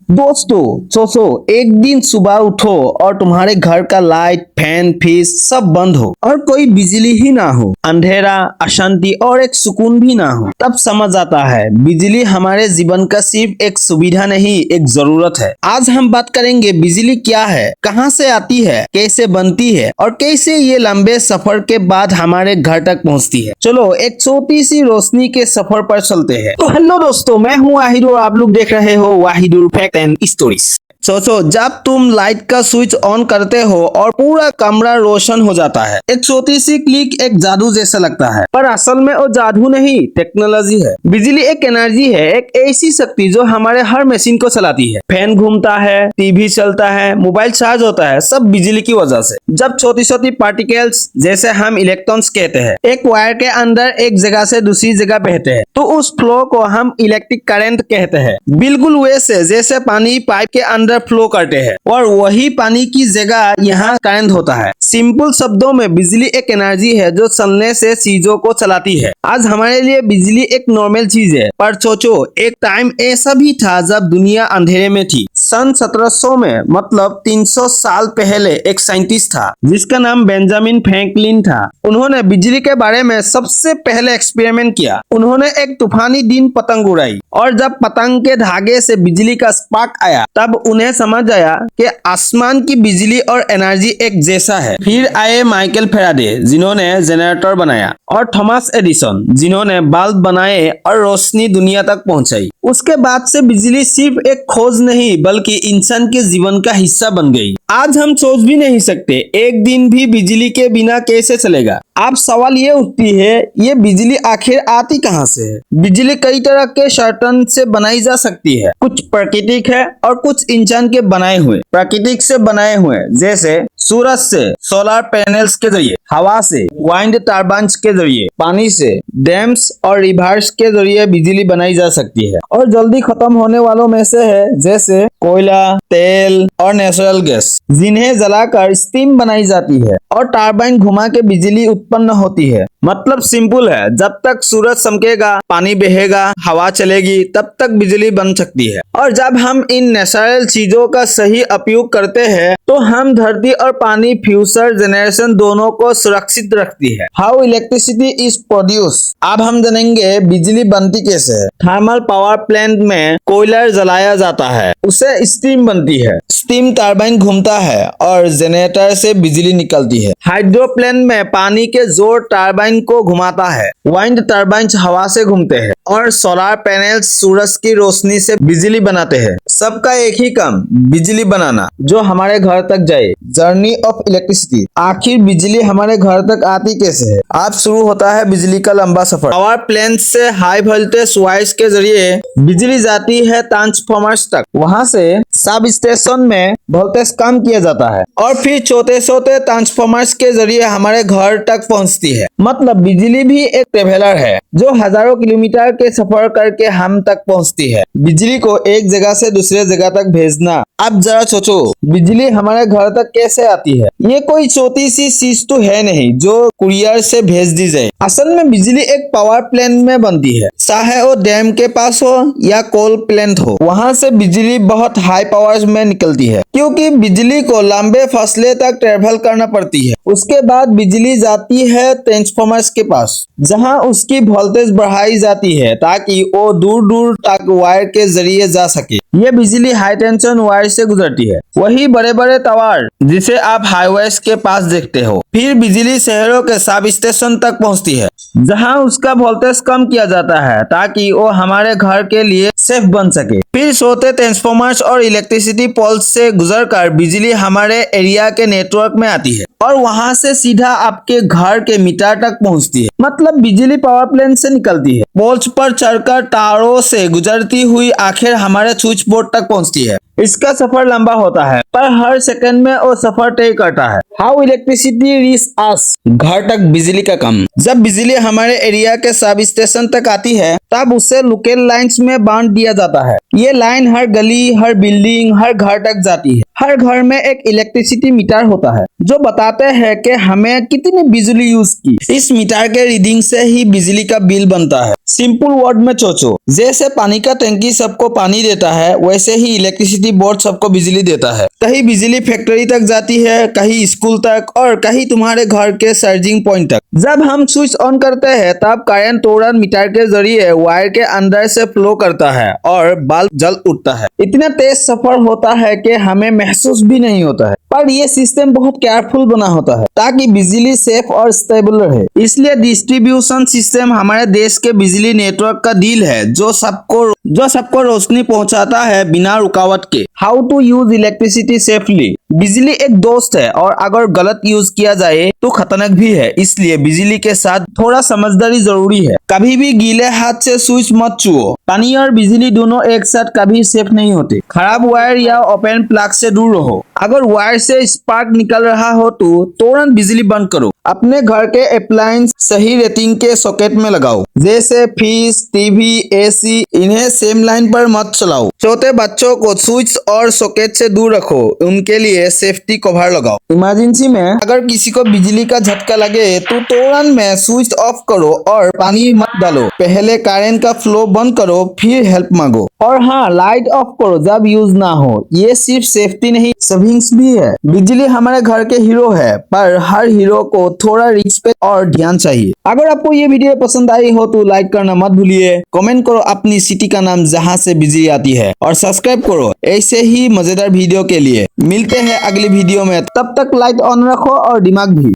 दोस्तों सोचो, एक दिन सुबह उठो और तुम्हारे घर का लाइट, फैन, फ्रिज सब बंद हो और कोई बिजली ही ना हो, अंधेरा, अशांति और एक सुकून भी ना हो। तब समझ आता है बिजली हमारे जीवन का सिर्फ एक सुविधा नहीं, एक जरूरत है। आज हम बात करेंगे बिजली क्या है, कहां से आती है, कैसे बनती है और कैसे ये लंबे सफर के बाद हमारे घर तक पहुंचती है। चलो एक छोटी सी रोशनी के सफर पर चलते हैं। तो हेलो दोस्तों, मैं हूँ वाहिद और आप लोग देख रहे हो वाहिदुल फैक्ट एंड स्टोरीज। सोचो, जब तुम लाइट का स्विच ऑन करते हो और पूरा कमरा रोशन हो जाता है, एक छोटी सी क्लिक एक जादू जैसा लगता है, पर असल में वो जादू नहीं, टेक्नोलॉजी है। बिजली एक एनर्जी है, एक ऐसी शक्ति जो हमारे हर मशीन को चलाती है। फैन घूमता है, टीवी चलता है, मोबाइल चार्ज होता है, सब बिजली की वजह से। जब छोटी छोटी पार्टिकल्स, जैसे हम इलेक्ट्रॉन्स कहते हैं, एक वायर के अंदर एक जगह से दूसरी जगह बहते हैं, तो उस फ्लो को हम इलेक्ट्रिक करंट कहते हैं। बिल्कुल वैसे जैसे पानी पाइप के अंदर फ्लो करते हैं और वही पानी की जगह यहाँ करंट होता है। सिंपल शब्दों में बिजली एक एनर्जी है जो चलने से चीजों को चलाती है। आज हमारे लिए बिजली एक नॉर्मल चीज है, पर सोचो एक टाइम ऐसा भी था जब दुनिया अंधेरे में थी। सन 1700 में, मतलब 300 साल पहले, एक साइंटिस्ट था जिसका नाम बेंजामिन फ्रैंकलिन था। उन्होंने बिजली के बारे में सबसे पहले एक्सपेरिमेंट किया। उन्होंने एक तूफानी दिन पतंग उड़ाई और जब पतंग के धागे से बिजली का स्पार्क आया, तब उन्हें समझ आया कि आसमान की बिजली और एनर्जी एक जैसा है। फिर आए माइकल फैराडे, जिन्होंने जनरेटर बनाया, और थॉमस एडिसन, जिन्होंने बल्ब बनाए और रोशनी दुनिया तक पहुंचाई। उसके बाद से बिजली सिर्फ एक खोज नहीं, बल्कि इंसान के जीवन का हिस्सा बन गई। आज हम सोच भी नहीं सकते एक दिन भी बिजली के बिना कैसे चलेगा। अब सवाल ये उठती है, ये बिजली आखिर आती कहाँ से है? बिजली कई तरह के सर्टन से बनाई जा सकती है। कुछ प्राकृतिक है और कुछ इंसान के बनाए हुए। प्राकृतिक से बनाए हुए जैसे सूरज से, सोलर पैनल्स के जरिए, हवा से, वाइंड टर्बाइन्स के जरिए, पानी से, डैम्स और रिवर्स के जरिए बिजली बनाई जा सकती है। और जल्दी खत्म होने वालों में से है जैसे कोयला, तेल और नेचुरल गैस, जिन्हें जलाकर स्टीम बनाई जाती है और टर्बाइन घुमा के बिजली उत्पन्न होती है। मतलब सिंपल है, जब तक सूरज चमकेगा, पानी बहेगा, हवा चलेगी, तब तक बिजली बन सकती है। और जब हम इन नेचुरल चीजों का सही उपयोग करते हैं, तो हम धरती और पानी, फ्यूचर जनरेशन दोनों को सुरक्षित रखती है। How electricity is produce. अब हम जानेंगे बिजली बनती कैसे है। थर्मल पावर प्लांट में कोयला जलाया जाता है, उससे स्टीम बनती है। स्टीम टरबाइन घूमता है और जनरेटर से बिजली निकलती है। हाइड्रो प्लांट में पानी के जोर टरबाइन को घुमाता है। वाइंड टरबाइन्स हवा से घूमते हैं और सोलर पैनल्स सूरज की रोशनी से बिजली बनाते हैं। सबका एक ही काम, बिजली बनाना, जो हमारे घर तक जाए। Journey of electricity. आखिर बिजली हमारे घर तक आती कैसे है? आज शुरू होता है बिजली का लंबा सफर। पावर प्लांट से हाई वोल्टेज वायर्स के जरिए बिजली जाती है ट्रांसफॉर्मर्स तक। वहां से सब स्टेशन में वोल्टेज कम किया जाता है और फिर छोटे छोटे ट्रांसफॉर्मर्स के जरिए हमारे घर तक पहुंचती है। मतलब बिजली भी एक ट्रेवलर है जो हजारों किलोमीटर के सफर करके हम तक पहुंचती है। बिजली को एक जगह से दूसरे जगह तक भेजना। अब जरा सोचो, बिजली हमारे घर तक कैसे आती है? ये कोई छोटी सी चीज तो है नहीं जो कुरियर से भेज दी जाए। असल में बिजली एक पावर प्लांट में बनती है, चाहे वो डैम के पास हो या कोल प्लांट हो। वहां से बिजली बहुत हाई पावर्स में निकलती है, क्योंकि बिजली को लंबे फासले तक ट्रेवल करना पड़ती है। उसके बाद बिजली जाती है ट्रांसफॉर्मर्स के पास, जहां उसकी वोल्टेज बढ़ाई जाती है ताकि वो दूर दूर तक वायर के जरिए जा सके। ये बिजली हाई टेंशन वायर से गुजरती है, वही बड़े बड़े टावर जिसे आप हाईवेज के पास देखते हो। फिर बिजली शहरों के सब स्टेशन तक पहुंचती है, जहां उसका वोल्टेज कम किया जाता है ताकि वो हमारे घर के लिए सेफ बन सके। फिर छोटे ट्रांसफॉर्मर्स और इलेक्ट्रिसिटी पोल्स से गुजरकर बिजली हमारे एरिया के नेटवर्क में आती है और वहां से सीधा आपके घर के मीटर तक पहुंचती है। मतलब बिजली पावर प्लांट से निकलती है, पोल्स पर चढ़कर तारों से गुजरती हुई आखिर हमारे स्विच बोर्ड तक पहुंचती है। इसका सफर लंबा होता है, पर हर सेकंड में वो सफर तय करता है। हाउ इलेक्ट्रिसिटी रीच अस, घर तक बिजली का काम। जब बिजली हमारे एरिया के सब स्टेशन तक आती है तब उसे लोकल लाइंस में बांट दिया जाता है। ये लाइन हर गली, हर बिल्डिंग, हर घर तक जाती है। हर घर में एक इलेक्ट्रिसिटी मीटर होता है जो बताते हैं कि हमें कितनी बिजली यूज की। इस मीटर के रीडिंग से ही बिजली का बिल बनता है। सिंपल वर्ड में सोचो, जैसे पानी का टंकी सबको पानी देता है वैसे ही इलेक्ट्रिसिटी बोर्ड सबको बिजली देता है। कहीं बिजली फैक्ट्री तक जाती है, कहीं स्कूल तक और कहीं तुम्हारे घर के चार्जिंग पॉइंट तक। जब हम स्विच ऑन करते हैं तब करंट तुरंत मीटर के जरिए वायर के अंदर से फ्लो करता है और बल्ब जल उठता है। इतना तेज सफर होता है कि हमें महसूस भी नहीं होता है, पर यह सिस्टम बहुत केयरफुल बना होता है ताकि बिजली सेफ और स्टेबल रहे। इसलिए डिस्ट्रीब्यूशन सिस्टम हमारे देश के बिजली नेटवर्क का दिल है जो सबको रोशनी पहुंचाता है बिना रुकावट के। How to use electricity safely. बिजली एक दोस्त है और अगर गलत यूज किया जाए तो खतरनाक भी है, इसलिए बिजली के साथ थोड़ा समझदारी जरूरी है। कभी भी गीले हाथ से स्विच मत छुओ। पानी और बिजली दोनों एक साथ कभी सेफ नहीं होते। खराब वायर या ओपन प्लग से दूर रहो। अगर वायर से स्पार्क निकल रहा हो तो तुरंत बिजली बंद करो। अपने घर के अप्लायंस सही रेटिंग के सॉकेट में लगाओ, जैसे फ्रिज, टीवी, एसी। इन्हें सेम लाइन पर मत चलाओ। छोटे बच्चों को स्विच और सॉकेट से दूर रखो, उनके लिए सेफ्टी कवर लगाओ। इमरजेंसी में अगर किसी को बिजली का झटका लगे तो तुरंत में स्विच ऑफ करो और पानी मत डालो। पहले करंट का फ्लो बंद करो, फिर हेल्प मांगो। और हाँ, लाइट ऑफ करो जब यूज ना हो। ये सिर्फ सेफ्टी नहीं, सेविंग्स भी है। बिजली हमारे घर के हीरो है, पर हर हीरो को थोड़ा रिस्पेक्ट और ध्यान चाहिए। अगर आपको ये वीडियो पसंद आई हो तो लाइक करना मत भूलिए। कमेंट करो अपनी सिटी का नाम जहां से बिजली आती है और सब्सक्राइब करो ऐसे ही मजेदार वीडियो के लिए। मिलते हैं अगली वीडियो में, तब तक लाइट ऑन रखो और दिमाग भी।